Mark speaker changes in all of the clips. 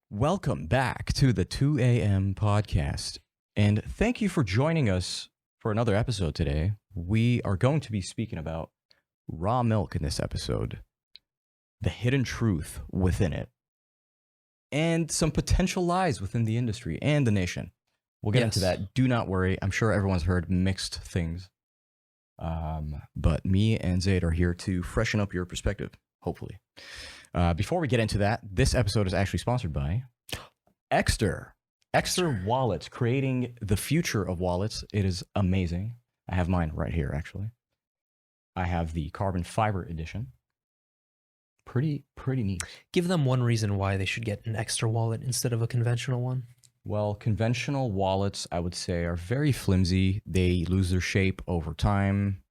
Speaker 1: Welcome back to the 2 a.m. podcast. And thank you for joining us for another episode today. We are going to be speaking about raw milk in this episode, the hidden truth within it, and some potential lies within the industry and the nation. We'll get into that. Do not worry. I'm sure everyone's heard mixed things. But me and ZAID are here to freshen up your perspective, hopefully. Before we get into that, this episode is actually sponsored by Ekster. Ekster wallets, creating the future of wallets. It is amazing. I have mine right here, actually. I have the carbon fiber edition. Pretty neat.
Speaker 2: Give them one reason why they should get an Ekster wallet instead of a conventional one.
Speaker 1: Well, conventional wallets, I would say, are very flimsy. They lose their shape over time.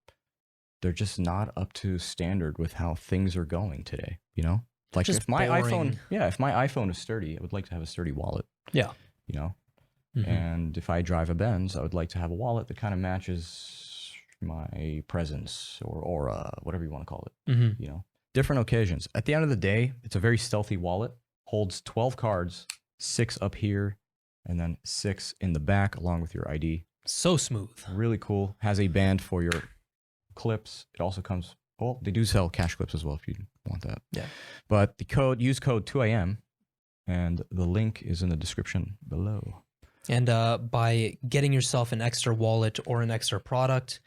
Speaker 1: They're just not up to standard with how things are going today, you know? Like if my iPhone is sturdy, I would like to have a sturdy wallet.
Speaker 2: Yeah.
Speaker 1: You know? Mm-hmm. And if I drive a Benz, I would like to have a wallet that kind of matches my presence or aura, whatever you want to call it.
Speaker 2: Mm-hmm.
Speaker 1: You know? Different occasions. At the end of the day, it's a very stealthy wallet. Holds 12 cards, 6 up here, and then 6 in the back along with your ID.
Speaker 2: So smooth.
Speaker 1: Really cool. Has a band for your clips. It also comes, well, they do sell cash clips as well if you want that.
Speaker 2: Yeah.
Speaker 1: But use code 2am, and the link is in the description below.
Speaker 2: And by getting yourself an Ekster wallet or an Ekster product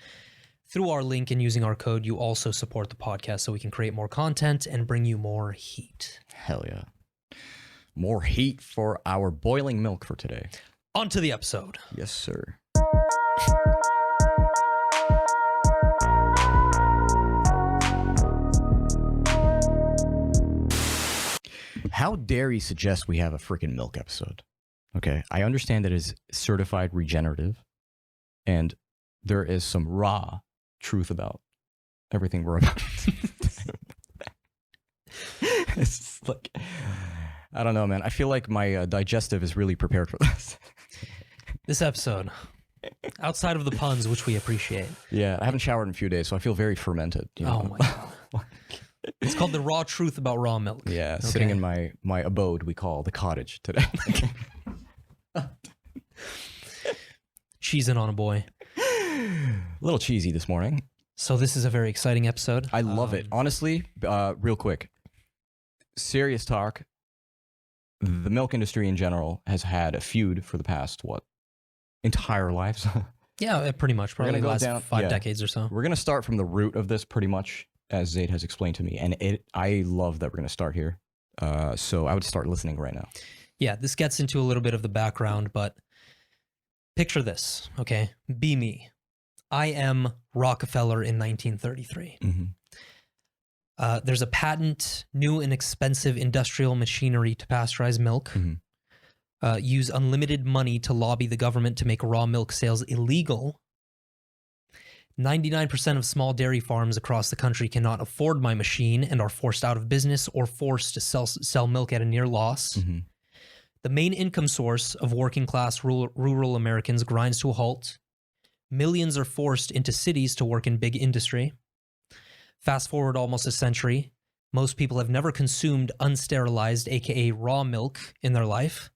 Speaker 2: through our link and using our code, you also support the podcast so we can create more content and bring you more heat.
Speaker 1: Hell yeah. More heat for our boiling milk for today.
Speaker 2: On to the episode.
Speaker 1: Yes, sir. How dare you suggest we have a freaking milk episode? Okay, I understand that it is certified regenerative, and there is some raw truth about everything we're about. It's like, I don't know, man. I feel like my digestive is really prepared for this.
Speaker 2: This episode, outside of the puns, which we appreciate.
Speaker 1: Yeah, I haven't showered in a few days, so I feel very fermented. You know?
Speaker 2: Oh my God. It's called the raw truth about raw milk.
Speaker 1: Yeah, okay. Sitting in my abode we call the cottage today.
Speaker 2: Cheesing on a boy.
Speaker 1: A little cheesy this morning.
Speaker 2: So this is a very exciting episode.
Speaker 1: I love it. Honestly, real quick, serious talk. The milk industry in general has had a feud for the past, entire lives?
Speaker 2: Yeah, pretty much. Probably the last 5 decades or so.
Speaker 1: We're going to start from the root of this pretty much, as ZAID has explained to me. And I love that we're going to start here. So I would start listening right now.
Speaker 2: Yeah, this gets into a little bit of the background, but picture this, okay? Be me. I am Rockefeller in 1933.
Speaker 1: Mm-hmm.
Speaker 2: There's a patent, new and expensive industrial machinery to pasteurize milk.
Speaker 1: Mm-hmm.
Speaker 2: Use unlimited money to lobby the government to make raw milk sales illegal. 99% of small dairy farms across the country cannot afford my machine and are forced out of business or forced to sell milk at a near loss.
Speaker 1: Mm-hmm.
Speaker 2: The main income source of working class rural Americans grinds to a halt. Millions are forced into cities to work in big industry. Fast forward almost a century, most people have never consumed unsterilized, aka raw milk, in their life.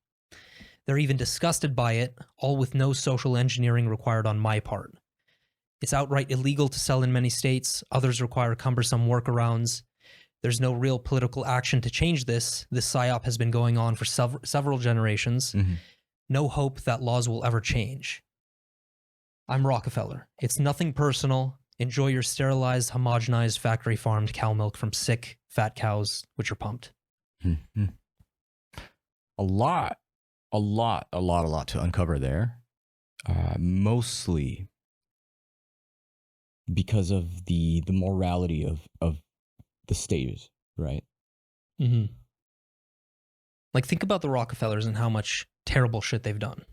Speaker 2: They're even disgusted by it, all with no social engineering required on my part. It's outright illegal to sell in many states. Others require cumbersome workarounds. There's no real political action to change this. This PSYOP has been going on for several generations.
Speaker 1: Mm-hmm.
Speaker 2: No hope that laws will ever change. I'm Rockefeller. It's nothing personal. Enjoy your sterilized, homogenized, factory-farmed cow milk from sick, fat cows, which are pumped.
Speaker 1: Mm-hmm. A lot to uncover there. Mostly because of the morality of the stages, right?
Speaker 2: Mm-hmm. Like, think about the Rockefellers and how much terrible shit they've done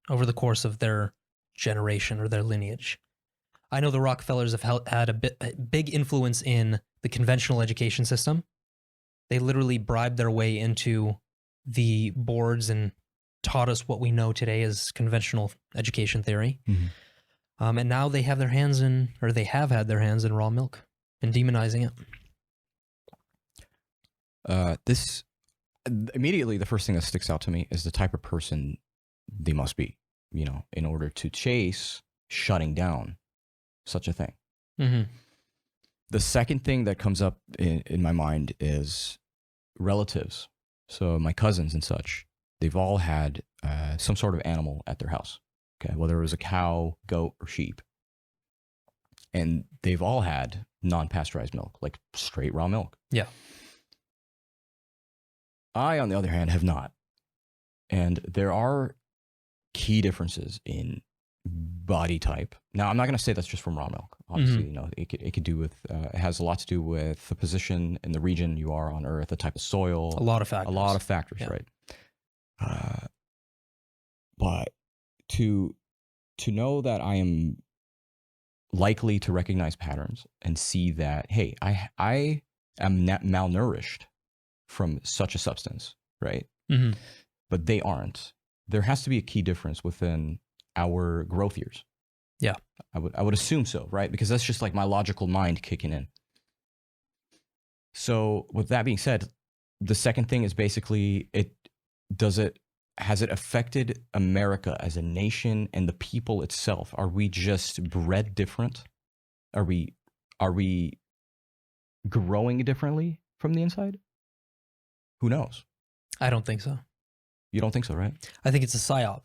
Speaker 2: over the course of their generation or their lineage. I know the Rockefellers have had a big influence in the conventional education system. They literally bribed their way into the boards and taught us what we know today as conventional education theory.
Speaker 1: Mm-hmm.
Speaker 2: And now they have their hands in, or they have had their hands in raw milk and demonizing it.
Speaker 1: This immediately the first thing that sticks out to me is the type of person they must be, in order to chase shutting down such a thing.
Speaker 2: Mm-hmm.
Speaker 1: The second thing that comes up in my mind is relatives. So my cousins and such, they've all had some sort of animal at their house, okay, whether it was a cow, goat, or sheep. And they've all had non-pasteurized milk, like straight raw milk.
Speaker 2: Yeah.
Speaker 1: I, on the other hand, have not. And there are key differences in body type. Now, I'm not going to say that's just from raw milk. Obviously, it could do with, it has a lot to do with the position in the region you are on Earth, the type of soil.
Speaker 2: A lot of factors.
Speaker 1: Yeah. Right? But to know that I am likely to recognize patterns and see that, hey, I am malnourished from such a substance, right?
Speaker 2: Mm-hmm.
Speaker 1: But they aren't. There has to be a key difference within our growth years.
Speaker 2: Yeah.
Speaker 1: I would assume so, right? Because that's just like my logical mind kicking in. So with that being said, the second thing is basically has it affected America as a nation and the people itself? Are we just bred different? Are we growing differently from the inside? Who knows?
Speaker 2: I don't think so.
Speaker 1: You don't think so, right?
Speaker 2: I think it's a psyop.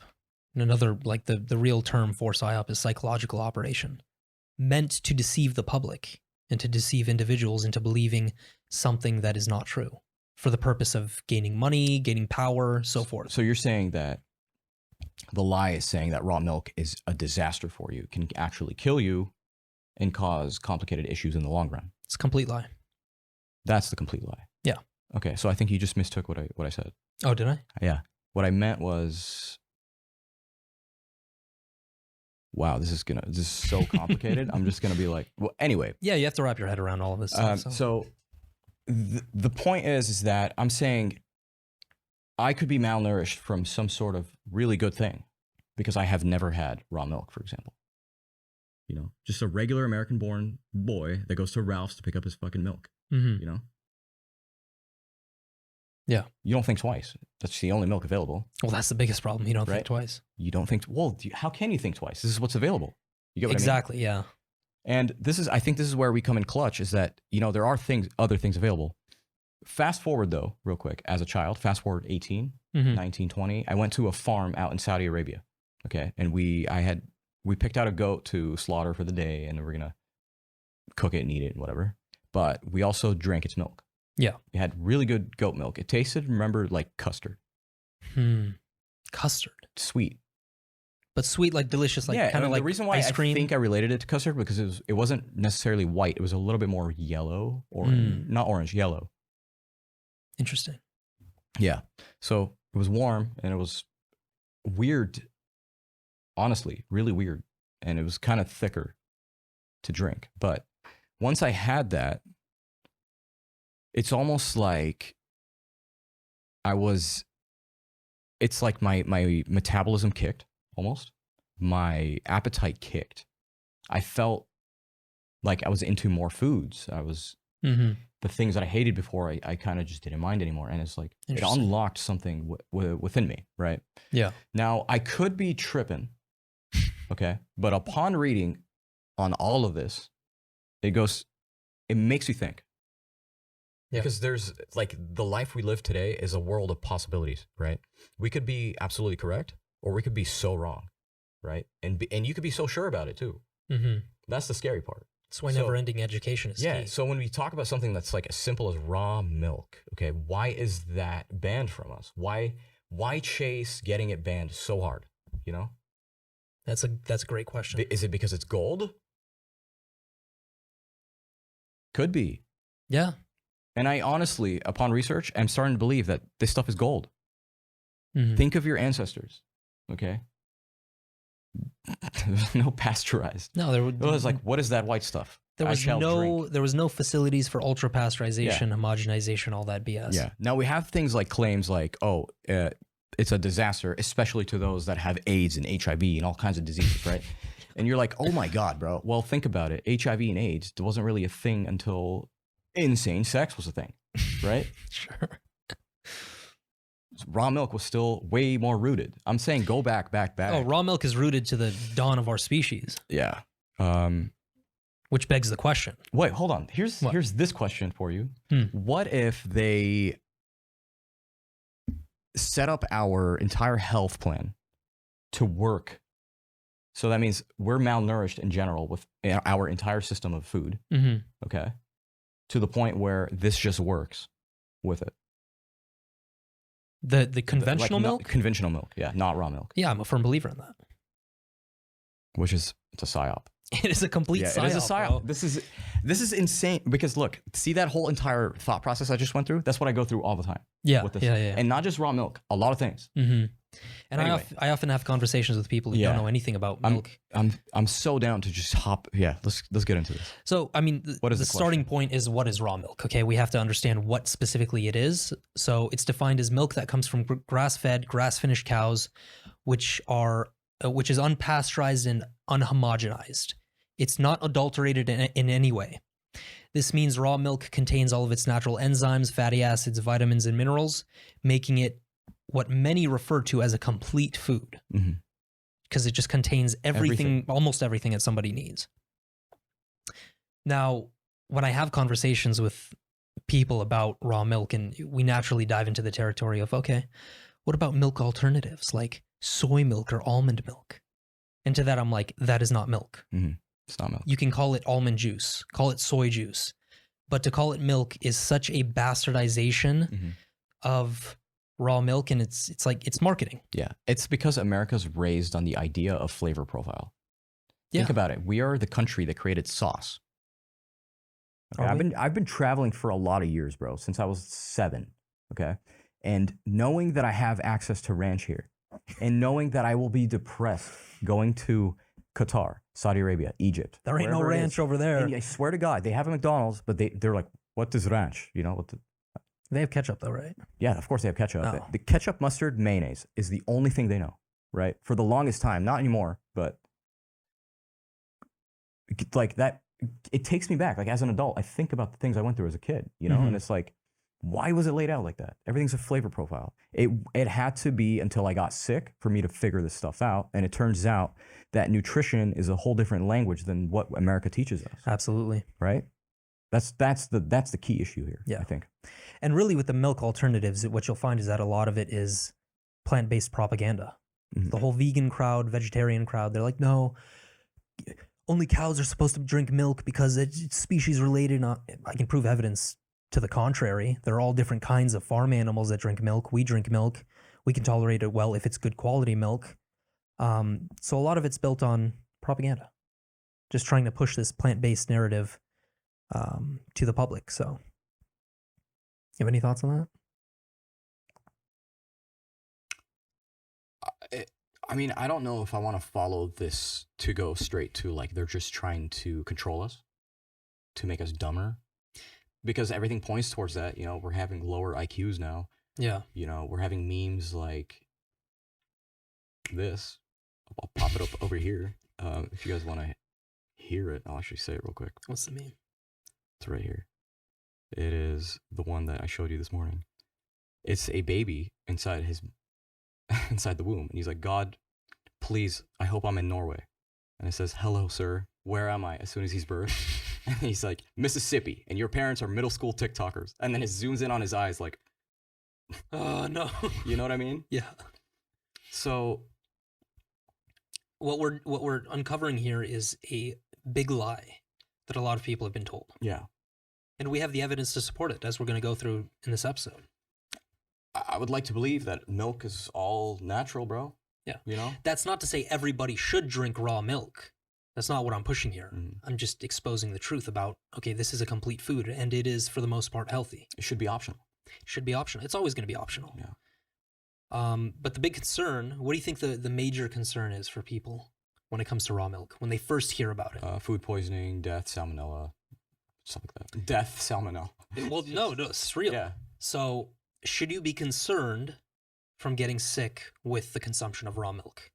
Speaker 2: And another, like the real term for psyop is psychological operation, meant to deceive the public and to deceive individuals into believing something that is not true for the purpose of gaining money, gaining power, so forth.
Speaker 1: So you're saying that the lie is saying that raw milk is a disaster for you, can actually kill you and cause complicated issues in the long run.
Speaker 2: It's a complete lie.
Speaker 1: That's the complete lie.
Speaker 2: Yeah.
Speaker 1: Okay, so I think you just mistook what I said.
Speaker 2: Oh, did I?
Speaker 1: Yeah. What I meant was, wow, this is so complicated. I'm just gonna be like, well, anyway.
Speaker 2: Yeah, you have to wrap your head around all of this stuff.
Speaker 1: So the point is that I'm saying I could be malnourished from some sort of really good thing because I have never had raw milk, for example. Just a regular American-born boy that goes to Ralph's to pick up his fucking milk.
Speaker 2: Mm-hmm. Yeah.
Speaker 1: You don't think twice. That's the only milk available.
Speaker 2: Well, that's the biggest problem. You don't think twice.
Speaker 1: You don't think. Well, how can you think twice? This is what's available. You get what
Speaker 2: exactly.
Speaker 1: I mean?
Speaker 2: Yeah.
Speaker 1: And I think this is where we come in clutch, is that, there are other things available. Fast forward though, real quick, as a child, fast forward 18, 19, 20, I went to a farm out in Saudi Arabia. Okay. And we picked out a goat to slaughter for the day, and we're going to cook it and eat it and whatever. But we also drank its milk.
Speaker 2: Yeah.
Speaker 1: It had really good goat milk. It tasted, remember, like custard.
Speaker 2: Custard.
Speaker 1: Sweet.
Speaker 2: But sweet, like delicious, like kind of like
Speaker 1: the reason why
Speaker 2: ice cream.
Speaker 1: I think I related it to custard because it wasn't necessarily white. It was a little bit more yellow, not orange, yellow.
Speaker 2: Interesting.
Speaker 1: Yeah. So it was warm and it was weird, honestly, really weird. And it was kind of thicker to drink. But once I had that, it's almost like it's like my metabolism kicked almost. My appetite kicked. I felt like I was into more foods. I was, the things that I hated before, I kind of just didn't mind anymore. And it's like, it unlocked something within me, right?
Speaker 2: Yeah.
Speaker 1: Now, I could be tripping, okay? But upon reading on all of this, it makes you think. Yeah. Because there's like the life we live today is a world of possibilities, right? We could be absolutely correct, or we could be so wrong, right? And you could be so sure about it too. That's the scary part.
Speaker 2: That's why never-ending education is key.
Speaker 1: So when we talk about something that's like as simple as raw milk, okay, why is that banned from us? Why chase getting it banned so hard?
Speaker 2: That's a great question.
Speaker 1: Is it because it's gold? Could be.
Speaker 2: Yeah. And
Speaker 1: I honestly, upon research, I'm starting to believe that this stuff is gold. Think of your ancestors, okay? There's no pasteurized.
Speaker 2: No,
Speaker 1: it was like, what is that white stuff?
Speaker 2: There was no facilities for ultra pasteurization, homogenization, all that BS.
Speaker 1: Yeah. Now we have things like claims like, it's a disaster, especially to those that have AIDS and HIV and all kinds of diseases, right? And you're like, oh my God, bro. Well, think about it. HIV and AIDS wasn't really a thing until insane sex was a thing, right?
Speaker 2: Sure.
Speaker 1: raw milk was still way more rooted. I'm saying go back.
Speaker 2: Oh, raw milk is rooted to the dawn of our species.
Speaker 1: Yeah.
Speaker 2: Which begs the question.
Speaker 1: Wait, hold on. Here's this question for you. What if they set up our entire health plan to work? So that means we're malnourished in general with our entire system of food. Okay. To the point where this just works with it.
Speaker 2: The conventional milk?
Speaker 1: Conventional milk, yeah, not raw milk.
Speaker 2: Yeah, I'm a firm believer in that.
Speaker 1: Which is, it's a psyop.
Speaker 2: It is a complete psyop.
Speaker 1: It is a psyop.
Speaker 2: Bro.
Speaker 1: This is insane because look, see that whole entire thought process I just went through? That's what I go through all the time.
Speaker 2: Yeah,
Speaker 1: with this.
Speaker 2: yeah.
Speaker 1: And not just raw milk, a lot of things.
Speaker 2: And anyway. I often have conversations with people who don't know anything about milk.
Speaker 1: I'm so down to just hop. Yeah, let's get into this.
Speaker 2: So, I mean, the starting point is what is raw milk? Okay, we have to understand what specifically it is. So it's defined as milk that comes from grass-fed, grass-finished cows, which is unpasteurized and unhomogenized. It's not adulterated in any way. This means raw milk contains all of its natural enzymes, fatty acids, vitamins, and minerals, making it what many refer to as a complete food. Because it just contains everything, almost everything that somebody needs. Now, when I have conversations with people about raw milk, and we naturally dive into the territory of, okay, what about milk alternatives like soy milk or almond milk? And to that, I'm like, that is not milk.
Speaker 1: It's not milk.
Speaker 2: You can call it almond juice, call it soy juice, but to call it milk is such a bastardization of raw milk, and it's like it's marketing. Yeah,
Speaker 1: it's because America's raised on the idea of flavor profile. Think about it. We are the country that created sauce. Okay? I've been traveling for a lot of years, bro, since I was 7. Okay, and knowing that I have access to ranch here, and knowing that I will be depressed going to Qatar, Saudi Arabia, Egypt.
Speaker 2: There ain't no ranch over there.
Speaker 1: And I swear to God, they have a McDonald's, but they're like, what is ranch? You know,
Speaker 2: they have ketchup though, right?
Speaker 1: Yeah, of course they have ketchup.
Speaker 2: Oh.
Speaker 1: The ketchup, mustard, mayonnaise is the only thing they know, right? For the longest time, not anymore, but like that, it takes me back. Like as an adult, I think about the things I went through as a kid, you know, and it's like, why was it laid out like that? Everything's a flavor profile. It had to be until I got sick for me to figure this stuff out. And it turns out that nutrition is a whole different language than what America teaches us.
Speaker 2: Absolutely.
Speaker 1: Right? That's the key issue here, I think.
Speaker 2: And really with the milk alternatives, what you'll find is that a lot of it is plant-based propaganda. The whole vegan crowd, vegetarian crowd, they're like, no, only cows are supposed to drink milk because it's species related. I can prove evidence to the contrary. They're all different kinds of farm animals that drink milk. We drink milk. We can tolerate it well if it's good quality milk. So a lot of it's built on propaganda, just trying to push this plant-based narrative to the public. So, you have any thoughts on
Speaker 1: that? I mean, I don't know if I want to follow this to go straight to like they're just trying to control us, to make us dumber. Because everything points towards that, you know, we're having lower IQs now.
Speaker 2: Yeah.
Speaker 1: You know, we're having memes like this. I'll pop it up over here. If you guys want to hear it, I'll actually say it real quick.
Speaker 2: What's the meme?
Speaker 1: It's right here. It is the one that I showed you this morning. It's a baby inside the womb. And he's like, God, please, I hope I'm in Norway. And it says, hello, sir. Where am I? As soon as he's birthed. And he's like, Mississippi, and your parents are middle school TikTokers. And then it zooms in on his eyes like,
Speaker 2: oh, no.
Speaker 1: You know what I mean?
Speaker 2: Yeah.
Speaker 1: So
Speaker 2: what we're uncovering here is a big lie that a lot of people have been told.
Speaker 1: Yeah.
Speaker 2: And we have the evidence to support it, as we're going to go through in this episode.
Speaker 1: I would like to believe that milk is all natural, bro.
Speaker 2: Yeah.
Speaker 1: You know?
Speaker 2: That's not to say everybody should drink raw milk. That's not what I'm pushing here. I'm just exposing the truth about, okay, this is a complete food, and it is, for the most part, healthy.
Speaker 1: It should be optional.
Speaker 2: It should be optional. It's always going to be optional.
Speaker 1: Yeah.
Speaker 2: But the big concern, what do you think the major concern is for people when it comes to raw milk, when they first hear about it?
Speaker 1: Food poisoning, death, salmonella, something like that. Death, salmonella.
Speaker 2: Well, no, it's real.
Speaker 1: Yeah.
Speaker 2: So should you be concerned from getting sick with the consumption of raw milk?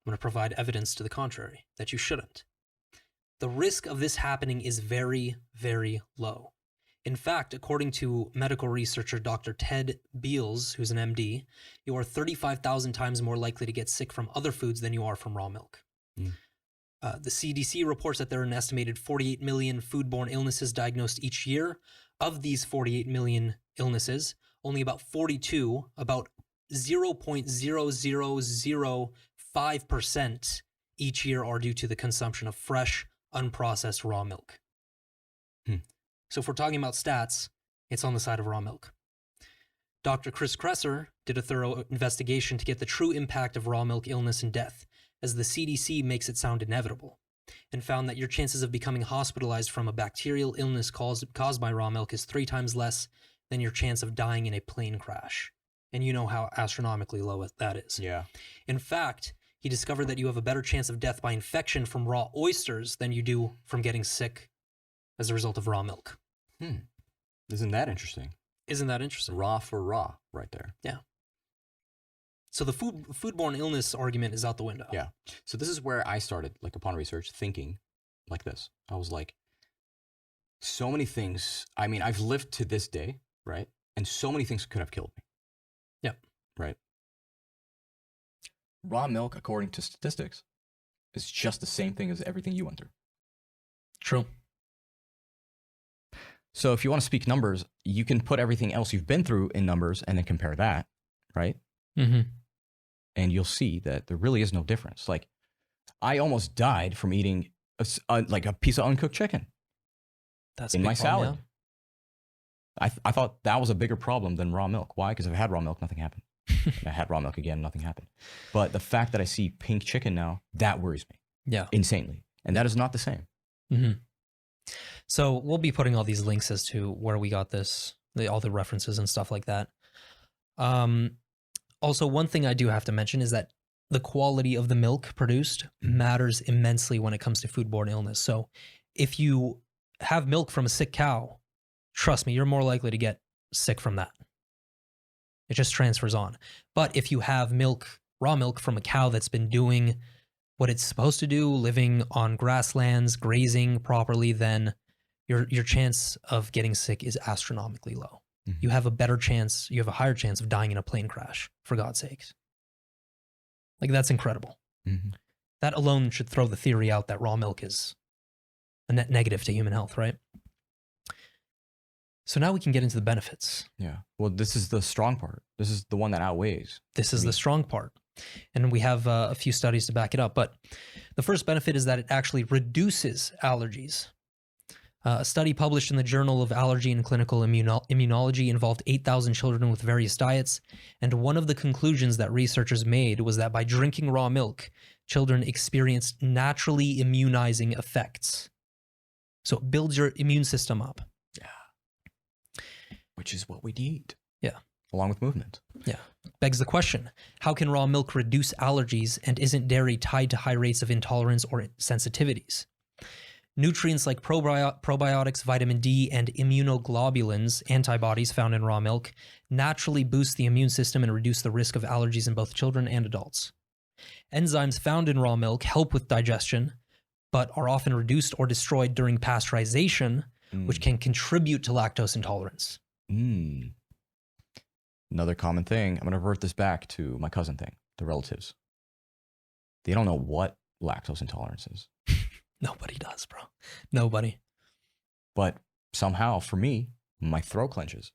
Speaker 2: I'm going to provide evidence to the contrary, that you shouldn't. The risk of this happening is very, very low. In fact, according to medical researcher Dr. Ted Beals, who's an MD, you are 35,000 times more likely to get sick from other foods than you are from raw milk. The CDC reports that there are an estimated 48 million foodborne illnesses diagnosed each year. Of these 48 million illnesses, only about 42, about 0.0005% each year are due to the consumption of fresh, unprocessed raw milk. So if we're talking about stats, it's on the side of raw milk. Dr. Chris Kresser did a thorough investigation to get the true impact of raw milk illness and death, as the CDC makes it sound inevitable, and found that your chances of becoming hospitalized from a bacterial illness caused by raw milk is 3 times less than your chance of dying in a plane crash. And you know how astronomically low that is.
Speaker 1: Yeah.
Speaker 2: In fact, he discovered that you have a better chance of death by infection from raw oysters than you do from getting sick as a result of raw milk.
Speaker 1: Isn't that interesting?
Speaker 2: Isn't that interesting?
Speaker 1: Raw for raw right there.
Speaker 2: Yeah. So the foodborne illness argument is out the window.
Speaker 1: Yeah. So this is where I started, like upon research, thinking like this. I was like, so many things. I mean, I've lived to this day, right? And so many things could have killed me.
Speaker 2: Yep.
Speaker 1: Right. Raw milk, according to statistics, is just the same thing as everything you went through.
Speaker 2: True.
Speaker 1: So if you want to speak numbers, you can put everything else you've been through in numbers and then compare that, right?
Speaker 2: Mm-hmm.
Speaker 1: And you'll see that there really is no difference. Like, I almost died from eating like a piece of uncooked chicken.
Speaker 2: That's
Speaker 1: in my
Speaker 2: problem,
Speaker 1: salad. Yeah. I thought that was a bigger problem than raw milk. Why? Because if I had raw milk, nothing happened. I had raw milk again, nothing happened. But the fact that I see pink chicken now, that worries me.
Speaker 2: Yeah.
Speaker 1: Insanely. And that is not the same.
Speaker 2: Mm-hmm. So we'll be putting all these links as to where we got this, all the references and stuff like that. Also, one thing I do have to mention is that the quality of the milk produced matters immensely when it comes to foodborne illness. So if you have milk from a sick cow, trust me, you're more likely to get sick from that. It just transfers on. But if you have milk, raw milk from a cow that's been doing what it's supposed to do, living on grasslands, grazing properly, then your chance of getting sick is astronomically low. Mm-hmm. You have a better chance, you have a higher chance of dying in a plane crash, for God's sakes. Like, that's incredible. Mm-hmm. That alone should throw the theory out that raw milk is a net negative to human health, right? So now we can get into the benefits.
Speaker 1: Yeah. Well, this is the strong part. This is the one that outweighs.
Speaker 2: This is the strong part. And we have a few studies to back it up. But the first benefit is that it actually reduces allergies. A study published in the Journal of Allergy and Clinical Immunology involved 8,000 children with various diets. And one of the conclusions that researchers made was that by drinking raw milk, children experienced naturally immunizing effects. So it builds your immune system up.
Speaker 1: Yeah. Which is what we need.
Speaker 2: Yeah.
Speaker 1: Along with movement.
Speaker 2: Yeah. Begs the question, how can raw milk reduce allergies, and isn't dairy tied to high rates of intolerance or sensitivities? Nutrients like probiotics, vitamin D, and immunoglobulins, antibodies found in raw milk, naturally boost the immune system and reduce the risk of allergies in both children and adults. Enzymes found in raw milk help with digestion, but are often reduced or destroyed during pasteurization, which can contribute to lactose intolerance.
Speaker 1: Another common thing, I'm going to revert this back to my cousin thing, the relatives. They don't know what lactose intolerance is.
Speaker 2: Nobody does, bro. Nobody.
Speaker 1: But somehow, for me, my throat clenches.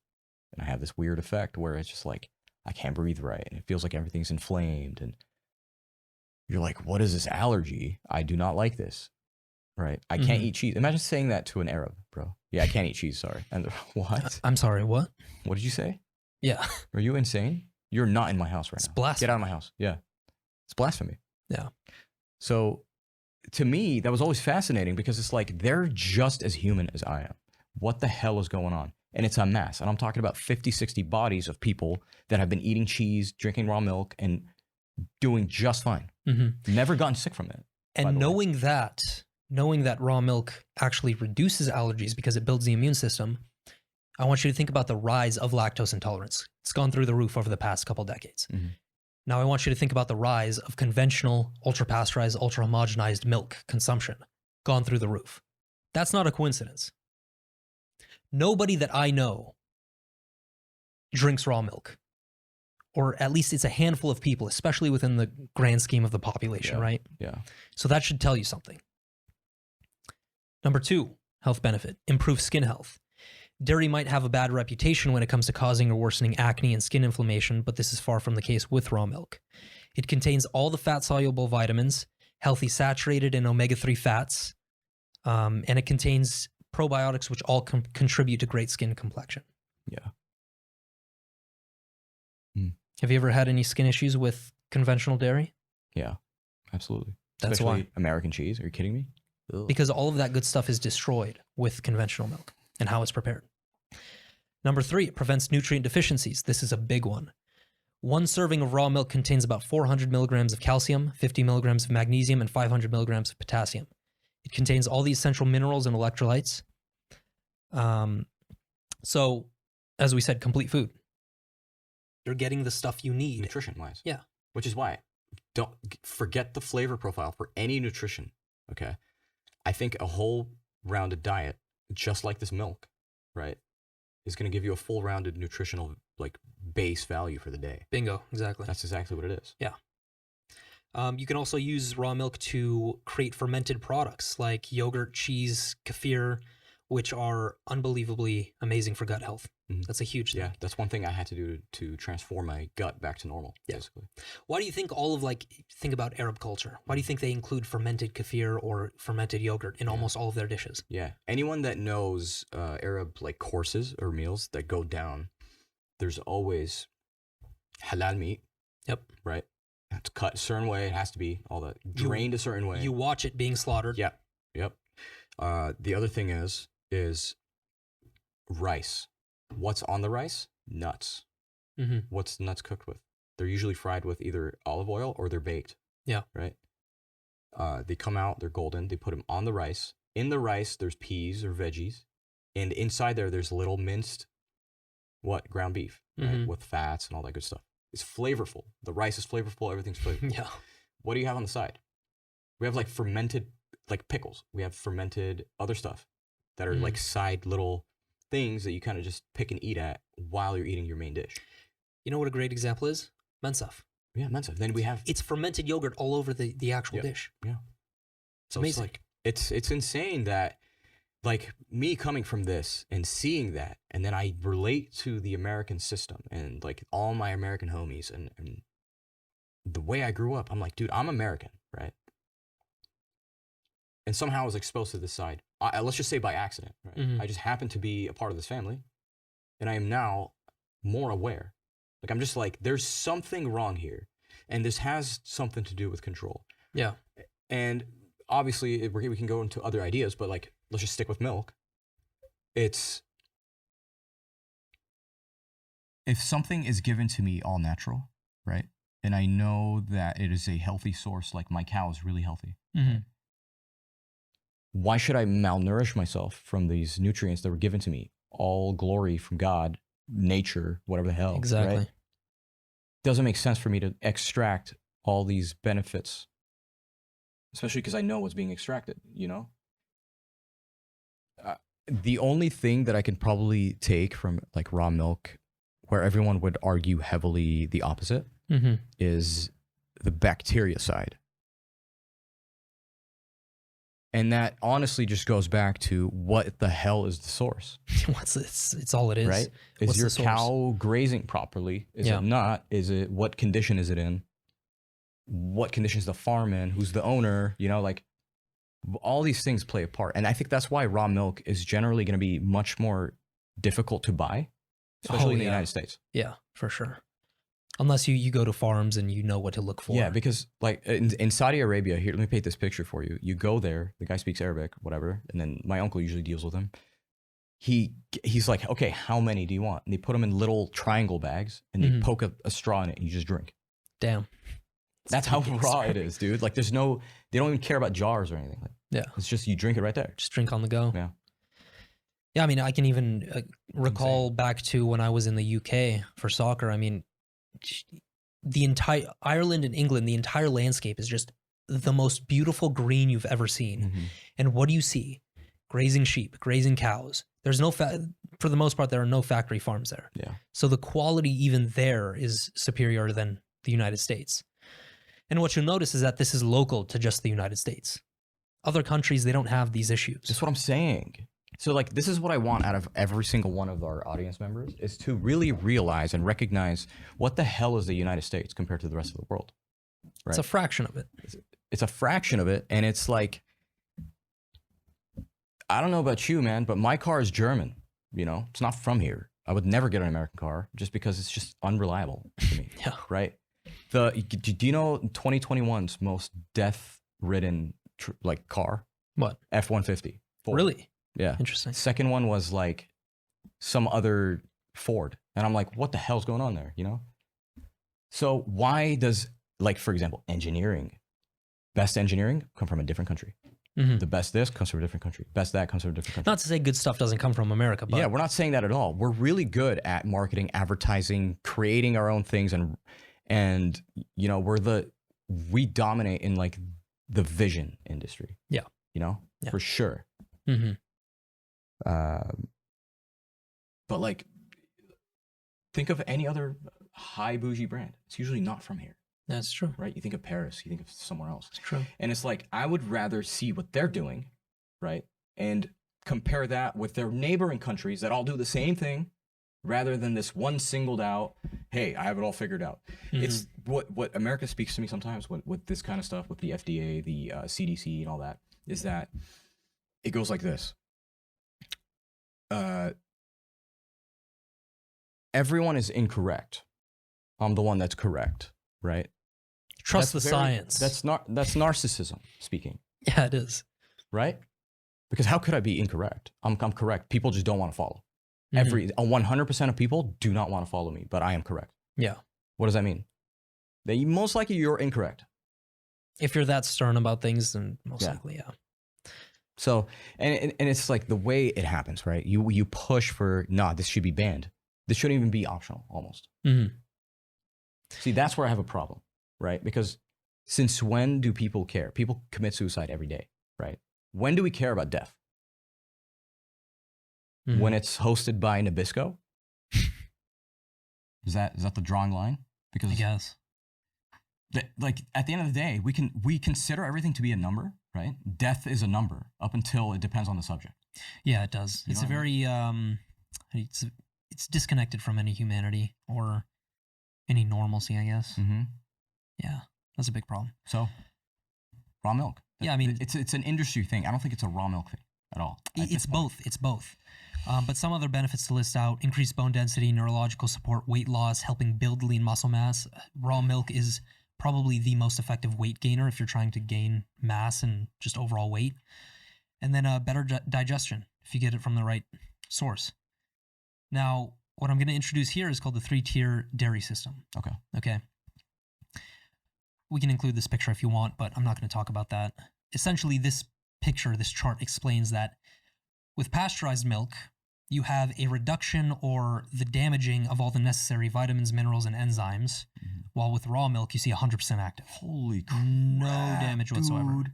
Speaker 1: And I have this weird effect where it's just like, I can't breathe right. And it feels like everything's inflamed. And you're like, what is this allergy? I do not like this. Right? I can't eat cheese. Imagine saying that to an Arab, bro. Yeah, I can't eat cheese, sorry. And what?
Speaker 2: I'm sorry, what?
Speaker 1: What did you say?
Speaker 2: Yeah.
Speaker 1: Are you insane? You're not in my house right now.
Speaker 2: It's blasphemy.
Speaker 1: Get out of my house. Yeah. It's blasphemy.
Speaker 2: Yeah.
Speaker 1: So to me, that was always fascinating because it's like, they're just as human as I am. What the hell is going on? And it's a mess. And I'm talking about 50, 60 bodies of people that have been eating cheese, drinking raw milk, and doing just fine. Never gotten sick from it.
Speaker 2: And knowing that raw milk actually reduces allergies because it builds the immune system, I want you to think about the rise of lactose intolerance. It's gone through the roof over the past couple decades. Now I want you to think about the rise of conventional, ultra-pasteurized, ultra-homogenized milk consumption. Gone through the roof. That's not a coincidence. Nobody that I know drinks raw milk. Or at least it's a handful of people, especially within the grand scheme of the population, right?
Speaker 1: Yeah.
Speaker 2: So that should tell you something. Number 2, health benefit, improve skin health. Dairy might have a bad reputation when it comes to causing or worsening acne and skin inflammation, but this is far from the case with raw milk. It contains all the fat-soluble vitamins, healthy saturated and omega-3 fats, and it contains probiotics, which all contribute to great skin complexion.
Speaker 1: Yeah.
Speaker 2: Have you ever had any skin issues with conventional dairy?
Speaker 1: Yeah, absolutely.
Speaker 2: That's
Speaker 1: Especially
Speaker 2: why.
Speaker 1: American cheese. Are you kidding me? Ugh.
Speaker 2: Because all of that good stuff is destroyed with conventional milk and how it's prepared. Number 3, it prevents nutrient deficiencies. This is a big one. 1 serving of raw milk contains about 400 milligrams of calcium, 50 milligrams of magnesium, and 500 milligrams of potassium. It contains all the essential minerals and electrolytes. So, as we said, complete food. You're getting the stuff you need.
Speaker 1: Nutrition-wise.
Speaker 2: Yeah.
Speaker 1: Which is why, don't forget the flavor profile for any nutrition, okay? I think a whole rounded diet, just like this milk, right, is going to give you a full rounded nutritional base value for the day.
Speaker 2: Bingo, exactly.
Speaker 1: That's exactly what it is.
Speaker 2: Yeah. You can also use raw milk to create fermented products like yogurt, cheese, kefir, which are unbelievably amazing for gut health. Mm-hmm. That's a huge thing.
Speaker 1: Yeah, that's one thing I had to do to transform my gut back to normal, basically.
Speaker 2: Why do you think think about Arab culture, why do you think they include fermented kefir or fermented yogurt in almost all of their dishes?
Speaker 1: Yeah. Anyone that knows Arab courses or meals that go down, there's always halal meat.
Speaker 2: Yep.
Speaker 1: Right? It's cut a certain way. It has to be all that drained a certain way.
Speaker 2: You watch it being slaughtered.
Speaker 1: Yep. Yep. The other thing is rice. What's on the rice? Nuts.
Speaker 2: Mm-hmm.
Speaker 1: What's the nuts cooked with? They're usually fried with either olive oil or they're baked.
Speaker 2: Yeah.
Speaker 1: Right? They come out, they're golden. They put them on the rice. In the rice, there's peas or veggies. And inside there's little minced, ground beef, right?
Speaker 2: Mm-hmm.
Speaker 1: With fats and all that good stuff. It's flavorful. The rice is flavorful. Everything's flavorful.
Speaker 2: Yeah.
Speaker 1: What do you have on the side? We have fermented, pickles. We have fermented other stuff that are side little things that you kind of just pick and eat at while you're eating your main dish.
Speaker 2: You know what a great example is? Mensaf.
Speaker 1: Yeah, Mensaf. Then we have...
Speaker 2: It's fermented yogurt all over the actual dish.
Speaker 1: Yeah.
Speaker 2: It's amazing.
Speaker 1: It's insane that, me coming from this and seeing that, and then I relate to the American system and, all my American homies and the way I grew up. I'm like, dude, I'm American, right? And somehow I was exposed to this side. Let's just say by accident, right?
Speaker 2: Mm-hmm.
Speaker 1: I just happened to be a part of this family, and I am now more aware. I'm just there's something wrong here, and this has something to do with control.
Speaker 2: Yeah.
Speaker 1: And obviously, we can go into other ideas, but let's just stick with milk. It's if something is given to me all natural, right? And I know that it is a healthy source, my cow is really healthy.
Speaker 2: Mm-hmm.
Speaker 1: Why should I malnourish myself from these nutrients that were given to me? All glory from God, nature, whatever the hell.
Speaker 2: Exactly.
Speaker 1: Right? Doesn't make sense for me to extract all these benefits, especially because I know what's being extracted, The only thing that I can probably take from raw milk, where everyone would argue heavily the opposite,
Speaker 2: mm-hmm. is
Speaker 1: the bacteria side. And that honestly just goes back to what the hell is the source?
Speaker 2: What's this? It's all it is.
Speaker 1: Right? Is your cow grazing properly? Is it not? What condition is it in? What condition is the farm in? Who's the owner? All these things play a part. And I think that's why raw milk is generally going to be much more difficult to buy, especially in the United States.
Speaker 2: Yeah, for sure. Unless you go to farms and you know what to look for.
Speaker 1: Yeah, because in Saudi Arabia, here, let me paint this picture for you. You go there, the guy speaks Arabic, whatever, and then my uncle usually deals with him. He's like, okay, how many do you want? And they put them in little triangle bags, and they poke a straw in it, and you just drink.
Speaker 2: Damn.
Speaker 1: That's how raw it is, dude. They don't even care about jars or anything. It's just you drink it right there.
Speaker 2: Just drink on the go.
Speaker 1: Yeah.
Speaker 2: Yeah, I mean, I can even recall back to when I was in the UK for soccer. I mean, the entire Ireland and England, the entire landscape is just the most beautiful green you've ever seen.
Speaker 1: Mm-hmm.
Speaker 2: And what do you see? grazing sheep, grazing cows. There's no for the most part, there are no factory farms there.
Speaker 1: Yeah.
Speaker 2: So the quality even there is superior than the United States. And what you'll notice is that this is local to just the United States. Other countries, they don't have these issues.
Speaker 1: That's what I'm saying. So like, this is what I want out of every single one of our audience members, is to really realize and recognize what the hell is the United States compared to the rest of the world. Right?
Speaker 2: It's a fraction of it.
Speaker 1: It's a fraction of it. And it's like, I don't know about you, man, but my car is German. You know, it's not from here. I would never get an American car just because it's just unreliable to me.
Speaker 2: Yeah.
Speaker 1: Right? Do you know 2021's most death-ridden like car?
Speaker 2: What?
Speaker 1: F-150. Ford.
Speaker 2: Really?
Speaker 1: Yeah.
Speaker 2: Interesting.
Speaker 1: Second one was like some other Ford. And I'm like, what the hell's going on there? You know? So why does, like, for example, best engineering come from a different country? The best this comes from a different country. Best that comes from a different country.
Speaker 2: Not to say good stuff doesn't come from America, but
Speaker 1: yeah, we're not saying that at all. We're really good at marketing, advertising, creating our own things, and you know, we dominate in like the vision industry.
Speaker 2: Yeah.
Speaker 1: You know,
Speaker 2: yeah.
Speaker 1: For sure. But like, think of any other high bougie brand. It's usually not from here.
Speaker 2: That's true.
Speaker 1: Right? You think of Paris, you think of somewhere else.
Speaker 2: It's true.
Speaker 1: And it's like, I would rather see what they're doing, right? And compare that with their neighboring countries that all do the same thing, rather than this one singled out, hey, I have it all figured out. It's what America speaks to me sometimes with this kind of stuff, with the FDA, the CDC and all that, is that it goes like this. Everyone is incorrect. I'm the one that's correct, right?
Speaker 2: Trust the science.
Speaker 1: That's narcissism speaking.
Speaker 2: Yeah, it is.
Speaker 1: Right? Because how could I be incorrect? I'm correct. People just don't want to follow. 100% of people do not want to follow me, but I am correct.
Speaker 2: Yeah.
Speaker 1: What does that mean? That most likely you're incorrect.
Speaker 2: If you're that stern about things, then most likely, yeah.
Speaker 1: So, and it's like the way it happens, right? You push for, this should be banned. This shouldn't even be optional, almost. See, that's where I have a problem, right? Because since when do people care? People commit suicide every day, right? When do we care about death? When it's hosted by Nabisco? Is that the drawing line? Because
Speaker 2: I guess.
Speaker 1: Like at the end of the day, we consider everything to be a number, right? Death is a number up until it depends on the subject.
Speaker 2: Yeah, it does. It's a very it's disconnected from any humanity or any normalcy, I guess. Yeah, that's a big problem.
Speaker 1: So, raw milk.
Speaker 2: Yeah, I mean,
Speaker 1: it's an industry thing. I don't think it's a raw milk thing at all.
Speaker 2: It's both. It's both. But some other benefits to list out: increased bone density, neurological support, weight loss, helping build lean muscle mass. Raw milk is probably the most effective weight gainer if you're trying to gain mass and just overall weight. And then better digestion if you get it from the right source. Now, what I'm going to introduce here is called the 3-tier dairy system. Okay. We can include this picture if you want, but I'm not going to talk about that. Essentially, this chart explains that with pasteurized milk, you have a reduction or the damaging of all the necessary vitamins, minerals, and enzymes, while with raw milk, you see 100% active.
Speaker 1: Holy crap.
Speaker 2: No damage whatsoever.
Speaker 1: Dude.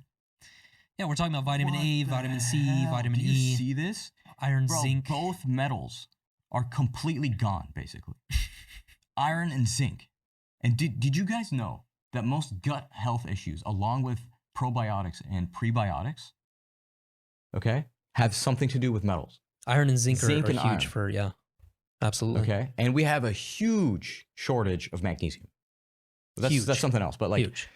Speaker 2: Yeah, we're talking about vitamin A, vitamin C, vitamin
Speaker 1: Do
Speaker 2: E.
Speaker 1: you see this?
Speaker 2: Iron,
Speaker 1: Bro,
Speaker 2: zinc.
Speaker 1: Both metals are completely gone, basically. Iron and zinc. And did you guys know that most gut health issues, along with probiotics and prebiotics, okay, have something to do with metals?
Speaker 2: Iron and zinc are
Speaker 1: and
Speaker 2: huge
Speaker 1: iron.
Speaker 2: for, yeah, absolutely.
Speaker 1: Okay, and we have a huge shortage of magnesium. That's something else, but like,
Speaker 2: huge.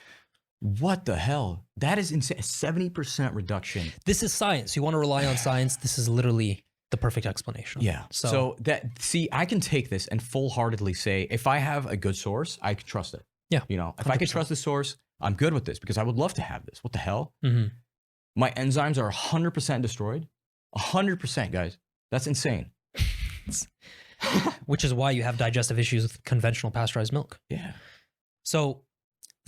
Speaker 1: What the hell? That is insane. 70% reduction.
Speaker 2: This is science. You want to rely on science. This is literally the perfect explanation.
Speaker 1: Yeah. So I can take this and full-heartedly say, if I have a good source, I can trust it.
Speaker 2: Yeah.
Speaker 1: You know, if
Speaker 2: 100%.
Speaker 1: I can trust the source, I'm good with this because I would love to have this. What the hell? My enzymes are 100% destroyed. 100%, guys. That's insane.
Speaker 2: Which is why you have digestive issues with conventional pasteurized milk.
Speaker 1: Yeah.
Speaker 2: So,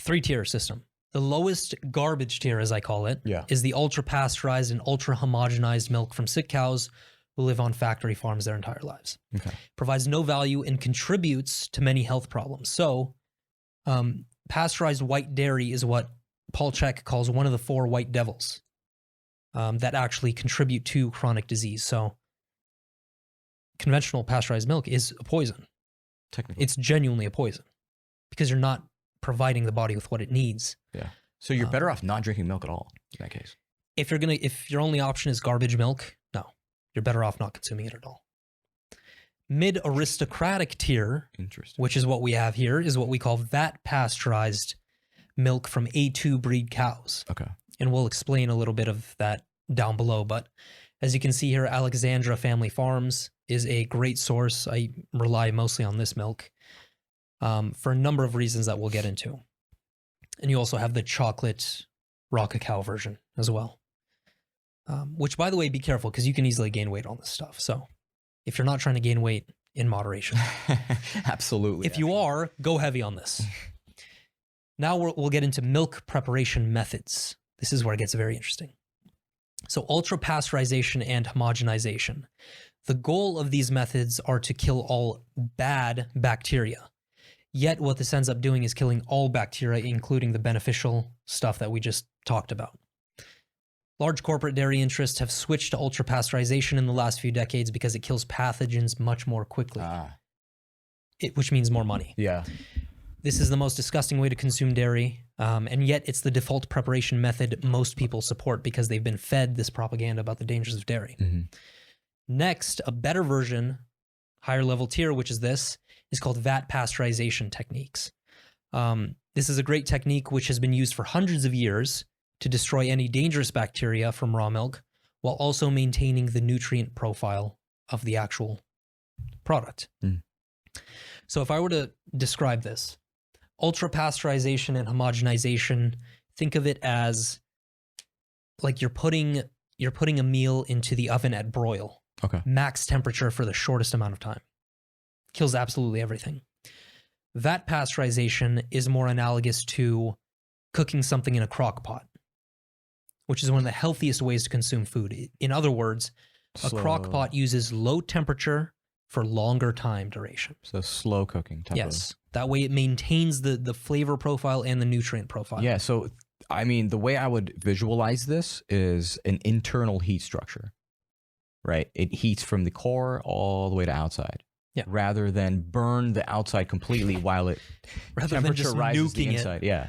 Speaker 2: 3-tier system. The lowest garbage tier, as I call it, is the ultra pasteurized and ultra homogenized milk from sick cows who live on factory farms their entire lives.
Speaker 1: Okay.
Speaker 2: Provides no value and contributes to many health problems. So, pasteurized white dairy is what Paul Chek calls one of the 4 white devils. that actually contribute to chronic disease. So conventional pasteurized milk is a poison.
Speaker 1: Technically.
Speaker 2: It's genuinely a poison because you're not providing the body with what it needs.
Speaker 1: Yeah. So you're better off not drinking milk at all in that case.
Speaker 2: If your only option is garbage milk, no, you're better off not consuming it at all. Mid-aristocratic tier, which is what we have here, is what we call vat pasteurized milk from A2 breed cows.
Speaker 1: Okay.
Speaker 2: And we'll explain a little bit of that down below. But as you can see here, Alexandra Family Farms is a great source. I rely mostly on this milk for a number of reasons that we'll get into. And you also have the chocolate Rockefeller version as well. Which, by the way, be careful because you can easily gain weight on this stuff. So if you're not trying to gain weight, in moderation.
Speaker 1: Absolutely.
Speaker 2: If you are, go heavy on this. Now we'll get into milk preparation methods. This is where it gets very interesting. So ultra-pasteurization and homogenization. The goal of these methods are to kill all bad bacteria. Yet what this ends up doing is killing all bacteria, including the beneficial stuff that we just talked about. Large corporate dairy interests have switched to ultra-pasteurization in the last few decades because it kills pathogens much more quickly, which means more money.
Speaker 1: Yeah.
Speaker 2: This is the most disgusting way to consume dairy, and yet it's the default preparation method most people support because they've been fed this propaganda about the dangers of dairy.
Speaker 1: Mm-hmm.
Speaker 2: Next, a better version, higher level tier, which is this, is called vat pasteurization techniques. This is a great technique which has been used for hundreds of years to destroy any dangerous bacteria from raw milk while also maintaining the nutrient profile of the actual product. Mm. So if I were to describe this, ultra-pasteurization and homogenization, think of it as like you're putting a meal into the oven at broil.
Speaker 1: Okay.
Speaker 2: Max temperature for the shortest amount of time. Kills absolutely everything. Vat pasteurization is more analogous to cooking something in a crock pot, which is one of the healthiest ways to consume food. In other words, a crock pot uses low temperature for longer time duration.
Speaker 1: So slow cooking.
Speaker 2: Yes. That way it maintains the flavor profile and the nutrient profile.
Speaker 1: Yeah. So, I mean, the way I would visualize this is an internal heat structure, right? It heats from the core all the way to outside.
Speaker 2: Yeah.
Speaker 1: Rather than burn the outside completely while it temperature rises the inside. Yeah.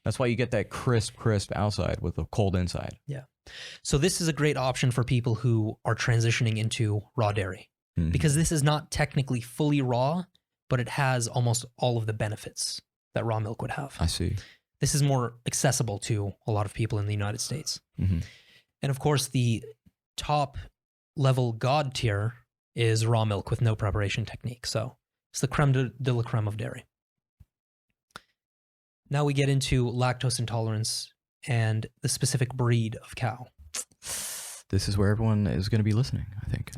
Speaker 1: That's why you get that crisp outside with a cold inside.
Speaker 2: Yeah. So this is a great option for people who are transitioning into raw dairy because this is not technically fully raw, but it has almost all of the benefits that raw milk would have.
Speaker 1: I see.
Speaker 2: This is more accessible to a lot of people in the United States. Mm-hmm. And of course, the top level god tier is raw milk with no preparation technique. So it's the creme de la creme of dairy. Now we get into lactose intolerance and the specific breed of cow.
Speaker 1: This is where everyone is going to be listening, I think.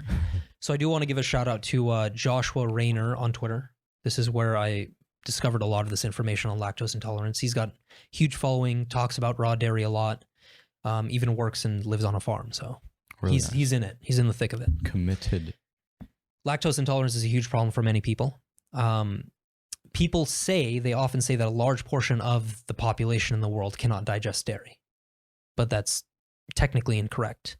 Speaker 2: So I do want to give a shout out to Joshua Rayner on Twitter. This is where I discovered a lot of this information on lactose intolerance. He's got huge following, talks about raw dairy a lot, even works and lives on a farm. So really he's in it. He's in the thick of it.
Speaker 1: Committed.
Speaker 2: Lactose intolerance is a huge problem for many people. They often say that a large portion of the population in the world cannot digest dairy, but that's technically incorrect.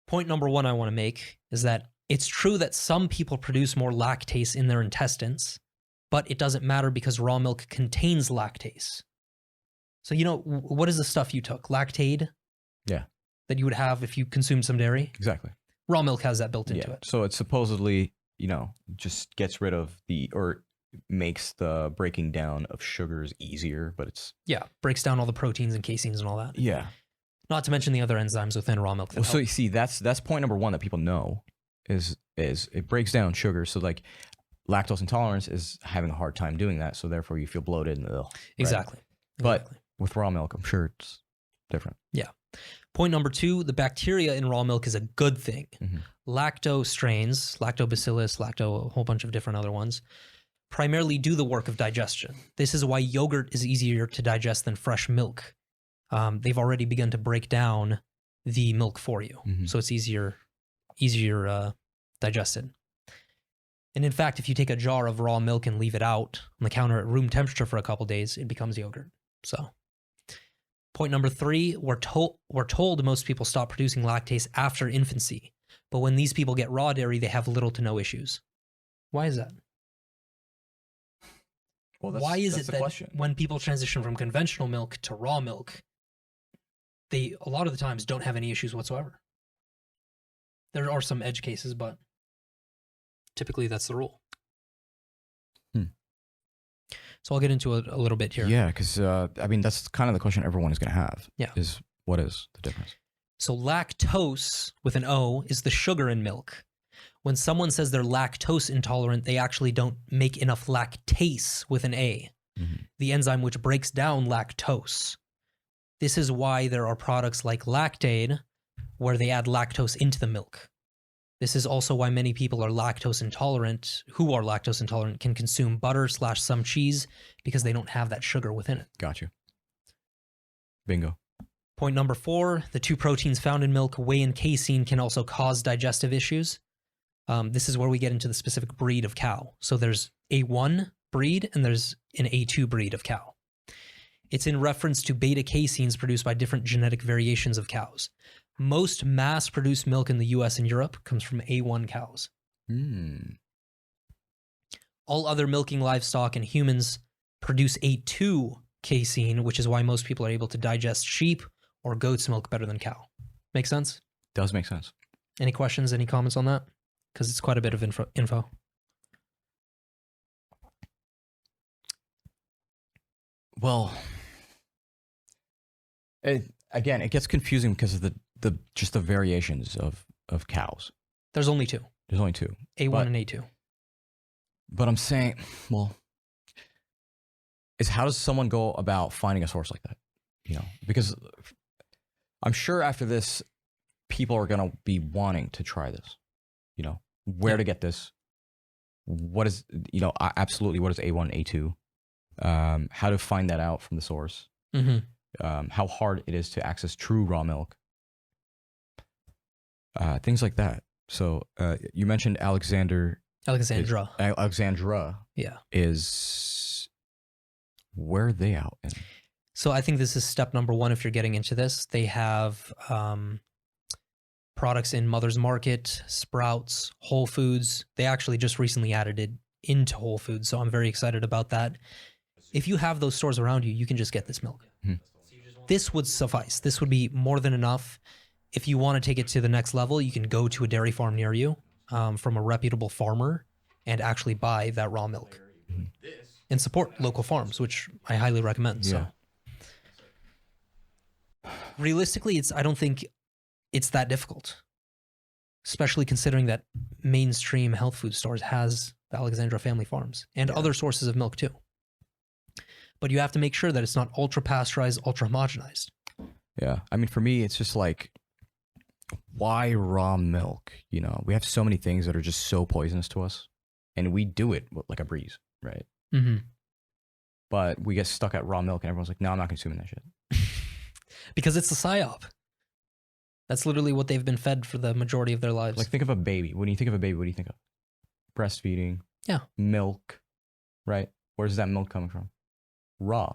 Speaker 2: Point number one I want to make is that it's true that some people produce more lactase in their intestines, but it doesn't matter because raw milk contains lactase. So, what is the stuff you took? Lactaid?
Speaker 1: Yeah.
Speaker 2: That you would have if you consumed some dairy?
Speaker 1: Exactly.
Speaker 2: Raw milk has that built into it.
Speaker 1: So it supposedly, just gets rid of or makes the breaking down of sugars easier, but it's...
Speaker 2: Yeah, breaks down all the proteins and caseins and all that.
Speaker 1: Yeah.
Speaker 2: Not to mention the other enzymes within raw milk.
Speaker 1: So you see, that's point number one that people know is it breaks down sugar. So like lactose intolerance is having a hard time doing that. So therefore you feel bloated and ill.
Speaker 2: Exactly.
Speaker 1: Right?
Speaker 2: Exactly.
Speaker 1: But with raw milk, I'm sure it's different.
Speaker 2: Yeah. Point number two, the bacteria in raw milk is a good thing. Mm-hmm. Lacto strains, lactobacillus, a whole bunch of different other ones, primarily do the work of digestion. This is why yogurt is easier to digest than fresh milk. They've already begun to break down the milk for you. Mm-hmm. So it's easier digested. And in fact, if you take a jar of raw milk and leave it out on the counter at room temperature for a couple days, it becomes yogurt. So Point number 3, we're told most people stop producing lactase after infancy, but when these people get raw dairy, they have little to no issues. Why is that?
Speaker 1: Well,
Speaker 2: Why is it
Speaker 1: the
Speaker 2: that
Speaker 1: question.
Speaker 2: when people transition from conventional milk to raw milk, they a lot of the times don't have any issues whatsoever? There are some edge cases, but typically that's the rule. So I'll get into it a little bit here.
Speaker 1: Yeah, because I mean, that's kind of the question everyone is going to have.
Speaker 2: Yeah.
Speaker 1: Is what is the difference?
Speaker 2: So lactose with an O is the sugar in milk. When someone says they're lactose intolerant, they actually don't make enough lactase with an A, the enzyme which breaks down lactose. This is why there are products like Lactaid where they add lactose into the milk. This is also why many people are lactose intolerant, who are lactose intolerant, can consume butter / some cheese because they don't have that sugar within it.
Speaker 1: Got you. Bingo.
Speaker 2: Point number 4, the 2 proteins found in milk, whey and casein, can also cause digestive issues. This is where we get into the specific breed of cow. So there's A1 breed and there's an A2 breed of cow. It's in reference to beta caseins produced by different genetic variations of cows. Most mass-produced milk in the US and Europe comes from A1 cows. All other milking livestock and humans produce A2 casein, which is why most people are able to digest sheep or goat's milk better than cow. Make sense?
Speaker 1: Does make sense.
Speaker 2: Any questions, any comments on that? Because it's quite a bit of info.
Speaker 1: Well, it gets confusing because of the just the variations of cows.
Speaker 2: There's only 2.
Speaker 1: There's only 2.
Speaker 2: A1 and A2.
Speaker 1: But I'm saying, well, is how does someone go about finding a source like that? You know, because I'm sure after this, people are going to be wanting to try this. You know, where to get this? What is, you know, absolutely, what is A1, A2? How to find that out from the source? How hard it is to access true raw milk? Things like that. So you mentioned Alexandra.
Speaker 2: Yeah.
Speaker 1: Is where are they out in?
Speaker 2: So I think this is step number 1 if you're getting into this. They have products in Mother's Market, Sprouts, Whole Foods. They actually just recently added it into Whole Foods, so I'm very excited about that. If you have those stores around you, you can just get this milk. This would suffice. This would be more than enough. If you want to take it to the next level, you can go to a dairy farm near you from a reputable farmer and actually buy that raw milk and support local farms, which I highly recommend. So realistically, I don't think it's that difficult, especially considering that mainstream health food stores has the Alexandra family farms and other sources of milk too. But you have to make sure that it's not ultra pasteurized, ultra homogenized.
Speaker 1: Yeah. I mean, for me, it's just like, why raw milk? You know, we have so many things that are just so poisonous to us, and we do it like a breeze, right? But we get stuck at raw milk, and everyone's like, no, I'm not consuming that shit.
Speaker 2: Because it's a psyop. That's literally what they've been fed for the majority of their lives.
Speaker 1: Like, think of a baby. When you think of a baby, what do you think of? Breastfeeding.
Speaker 2: Yeah.
Speaker 1: Milk, right? Where's that milk coming from? Raw.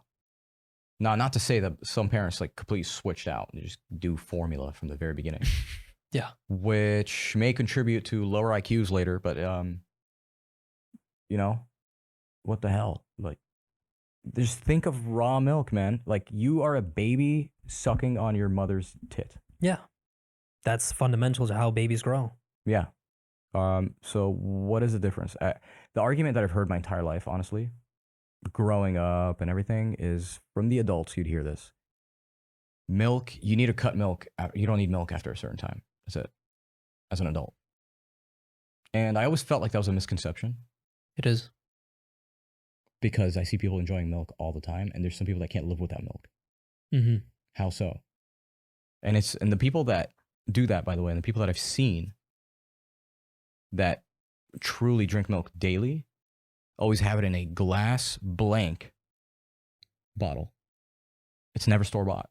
Speaker 1: Now, not to say that some parents like completely switched out and just do formula from the very beginning.
Speaker 2: Yeah.
Speaker 1: Which may contribute to lower IQs later, but you know, what the hell? Like, just think of raw milk, man. Like, you are a baby sucking on your mother's tit.
Speaker 2: Yeah. That's fundamental to how babies grow.
Speaker 1: Yeah. So what is the difference? The argument that I've heard my entire life, honestly, growing up and everything, is from the adults. You'd hear this: milk, you need to cut milk. You don't need milk after a certain time. That's it, as an adult. And I always felt like that was a misconception.
Speaker 2: It is.
Speaker 1: Because I see people enjoying milk all the time, and there's some people that can't live without milk. How so? And the people that do that, by the way, and the people that I've seen that truly drink milk daily, always have it in a glass blank bottle. It's never store-bought.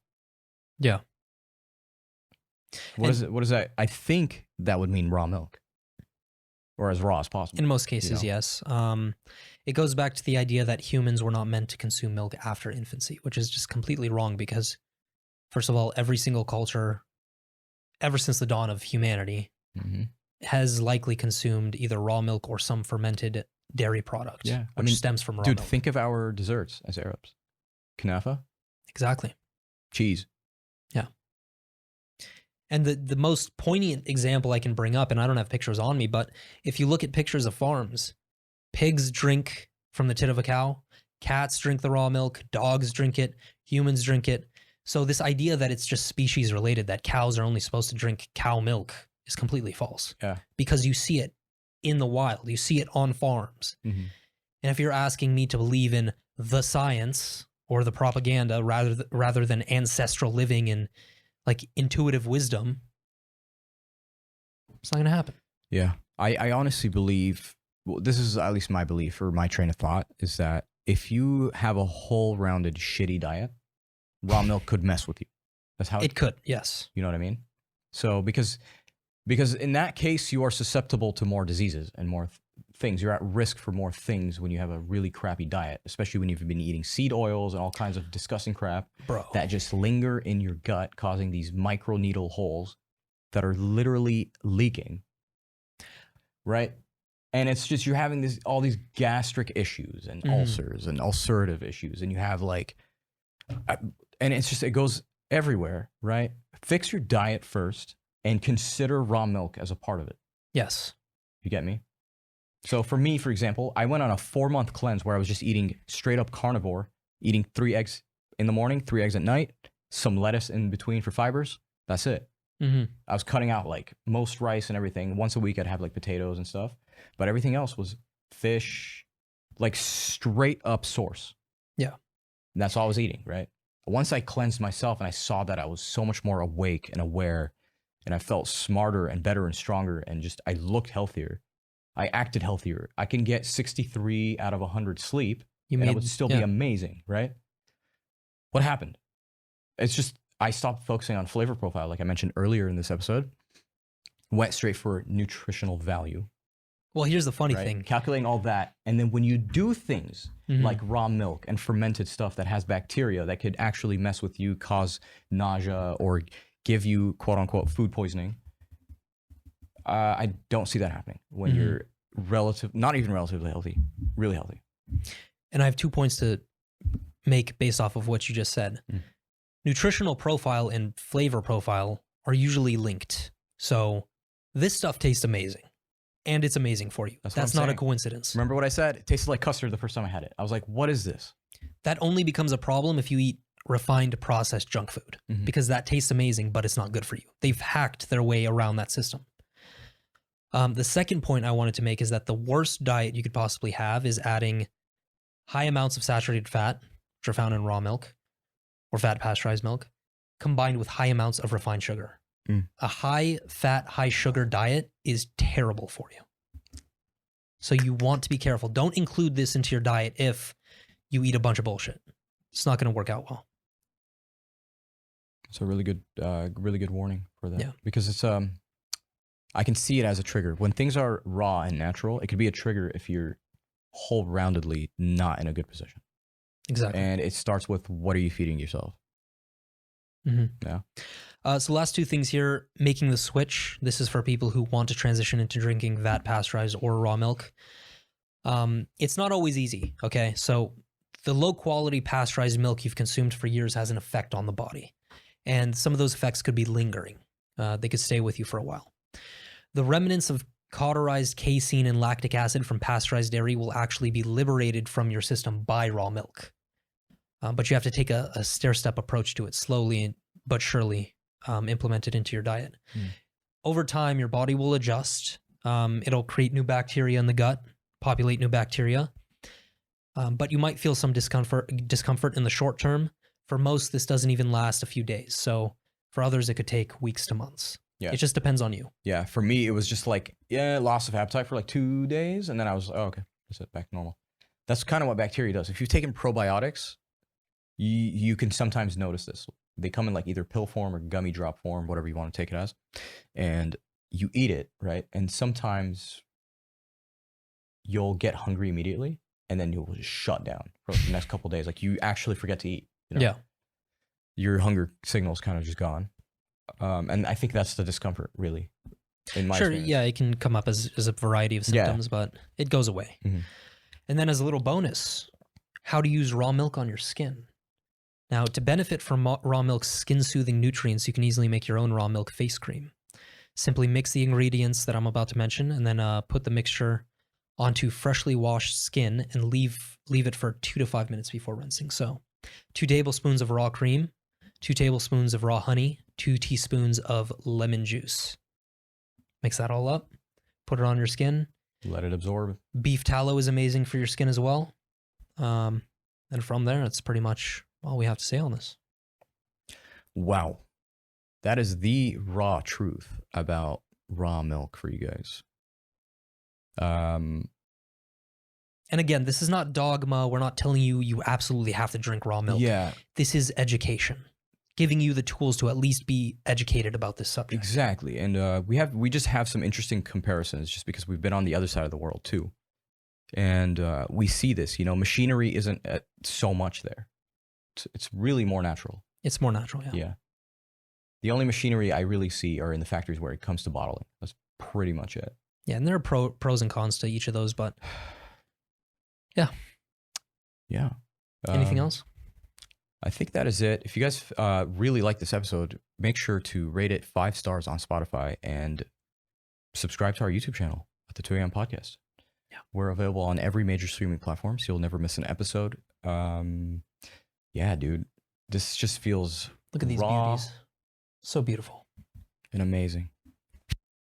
Speaker 2: Yeah.
Speaker 1: What is that? I think that would mean raw milk, or as raw as possible.
Speaker 2: In most cases,
Speaker 1: you know?
Speaker 2: yes. It goes back to the idea that humans were not meant to consume milk after infancy, which is just completely wrong, because First of all, every single culture, ever since the dawn of humanity, has likely consumed either raw milk or some fermented dairy product, which stems from raw milk.
Speaker 1: Dude, think of our desserts as Arabs. Kanafa.
Speaker 2: Exactly.
Speaker 1: Cheese.
Speaker 2: Yeah. And the most poignant example I can bring up, and I don't have pictures on me, but if you look at pictures of farms, pigs drink from the tit of a cow, cats drink the raw milk, dogs drink it, humans drink it. So this idea that it's just species related, that cows are only supposed to drink cow milk, is completely false.
Speaker 1: Yeah.
Speaker 2: Because you see it in the wild. You see it on farms. And if you're asking me to believe in the science or the propaganda rather than ancestral living and like intuitive wisdom, it's not going to happen.
Speaker 1: Yeah. I honestly believe, well, this is at least my belief or my train of thought, is that if you have a whole rounded shitty diet, raw milk could mess with you. That's how
Speaker 2: it could. Yes.
Speaker 1: You know what I mean? So because in that case, you are susceptible to more diseases and more things. You're at risk for more things when you have a really crappy diet, especially when you've been eating seed oils and all kinds of disgusting crap that just linger in your gut, causing these micro needle holes that are literally leaking. Right? And it's just, you're having all these gastric issues and ulcers and ulcerative issues. And you have and it's just, it goes everywhere, right? Fix your diet first and consider raw milk as a part of it.
Speaker 2: Yes.
Speaker 1: You get me? So for me, for example, I went on a 4-month cleanse where I was just eating straight up carnivore, eating 3 eggs in the morning, 3 eggs at night, some lettuce in between for fibers. That's it. I was cutting out like most rice and everything. Once a week I'd have like potatoes and stuff, but everything else was fish, like straight up source. Yeah. And that's all I was eating, right? Once I cleansed myself and I saw that I was so much more awake and aware, and I felt smarter and better and stronger, and just I looked healthier. I acted healthier. I can get 63 out of 100 sleep, and it would still be amazing, right? What happened? It's just I stopped focusing on flavor profile, like I mentioned earlier in this episode. Went straight for nutritional value.
Speaker 2: Well, here's the funny thing.
Speaker 1: Calculating all that, and then when you do things like raw milk and fermented stuff that has bacteria that could actually mess with you, cause nausea, or give you quote unquote food poisoning, I don't see that happening when you're not even relatively healthy, really healthy.
Speaker 2: And I have 2 points to make based off of what you just said. Nutritional profile and flavor profile are usually linked. So this stuff tastes amazing, and it's amazing for you. That's not a coincidence.
Speaker 1: Remember what I said? It tasted like custard the first time I had it. I was like, what is this?
Speaker 2: That only becomes a problem if you eat refined processed junk food, because that tastes amazing, but it's not good for you. They've hacked their way around that system. The second point I wanted to make is that the worst diet you could possibly have is adding high amounts of saturated fat, which are found in raw milk or fat pasteurized milk, combined with high amounts of refined sugar. A high fat, high sugar diet is terrible for you. So you want to be careful. Don't include this into your diet if you eat a bunch of bullshit. It's not going to work out well.
Speaker 1: It's a really good warning for that. Yeah. Because it's I can see it as a trigger. When things are raw and natural, it could be a trigger if you're whole-roundedly not in a good position.
Speaker 2: Exactly.
Speaker 1: And it starts with, what are you feeding yourself? Yeah.
Speaker 2: So last 2 things here, making the switch. This is for people who want to transition into drinking vat pasteurized or raw milk. It's not always easy, okay? So the low-quality pasteurized milk you've consumed for years has an effect on the body. And some of those effects could be lingering. They could stay with you for a while. The remnants of cauterized casein and lactic acid from pasteurized dairy will actually be liberated from your system by raw milk. But you have to take a stair-step approach to it, slowly but surely implement it into your diet. Over time, your body will adjust. It'll create new bacteria in the gut, populate new bacteria. But you might feel some discomfort in the short term. For most, this doesn't even last a few days. So for others, it could take weeks to months. Yeah. It just depends on you.
Speaker 1: Yeah. For me, it was just like, loss of appetite for like 2 days. And then I was, okay, that's it, back to normal. That's kind of what bacteria does. If you've taken probiotics, you can sometimes notice this. They come in like either pill form or gummy drop form, whatever you want to take it as. And you eat it, right? And sometimes you'll get hungry immediately, and then you'll just shut down for the next couple of days. Like you actually forget to eat. You know?
Speaker 2: Yeah.
Speaker 1: your hunger signal's kind of just gone. And I think that's the discomfort, really. In my experience.
Speaker 2: Yeah, it can come up as a variety of symptoms, but it goes away.
Speaker 1: Mhm.
Speaker 2: And then as a little bonus, how to use raw milk on your skin. Now, to benefit from raw milk's skin-soothing nutrients, you can easily make your own raw milk face cream. Simply mix the ingredients that I'm about to mention, and then put the mixture onto freshly washed skin and leave it for 2 to 5 minutes before rinsing. So 2 tablespoons of raw cream, 2 tablespoons of raw honey, 2 teaspoons of lemon juice. Mix that all up, put it on your skin.
Speaker 1: Let it absorb.
Speaker 2: Beef tallow is amazing for your skin as well. And from there, it's pretty much all we have to say on this.
Speaker 1: Wow. That is the raw truth about raw milk for you guys.
Speaker 2: And again, this is not dogma. We're not telling you absolutely have to drink raw milk.
Speaker 1: Yeah.
Speaker 2: This is education, giving you the tools to at least be educated about this subject.
Speaker 1: Exactly. And we just have some interesting comparisons just because we've been on the other side of the world too. And we see this, machinery isn't so much there. It's really more natural.
Speaker 2: It's more natural, yeah.
Speaker 1: Yeah. The only machinery I really see are in the factories where it comes to bottling. That's pretty much it.
Speaker 2: Yeah, and there are pros and cons to each of those, but yeah.
Speaker 1: Yeah.
Speaker 2: Anything else?
Speaker 1: I think that is it. If you guys really like this episode, make sure to rate it 5 stars on Spotify and subscribe to our YouTube channel at the 2 a.m. podcast.
Speaker 2: Yeah.
Speaker 1: We're available on every major streaming platform, so you'll never miss an episode. Yeah, dude. This just feels
Speaker 2: Look at these
Speaker 1: raw
Speaker 2: beauties. So beautiful.
Speaker 1: and amazing.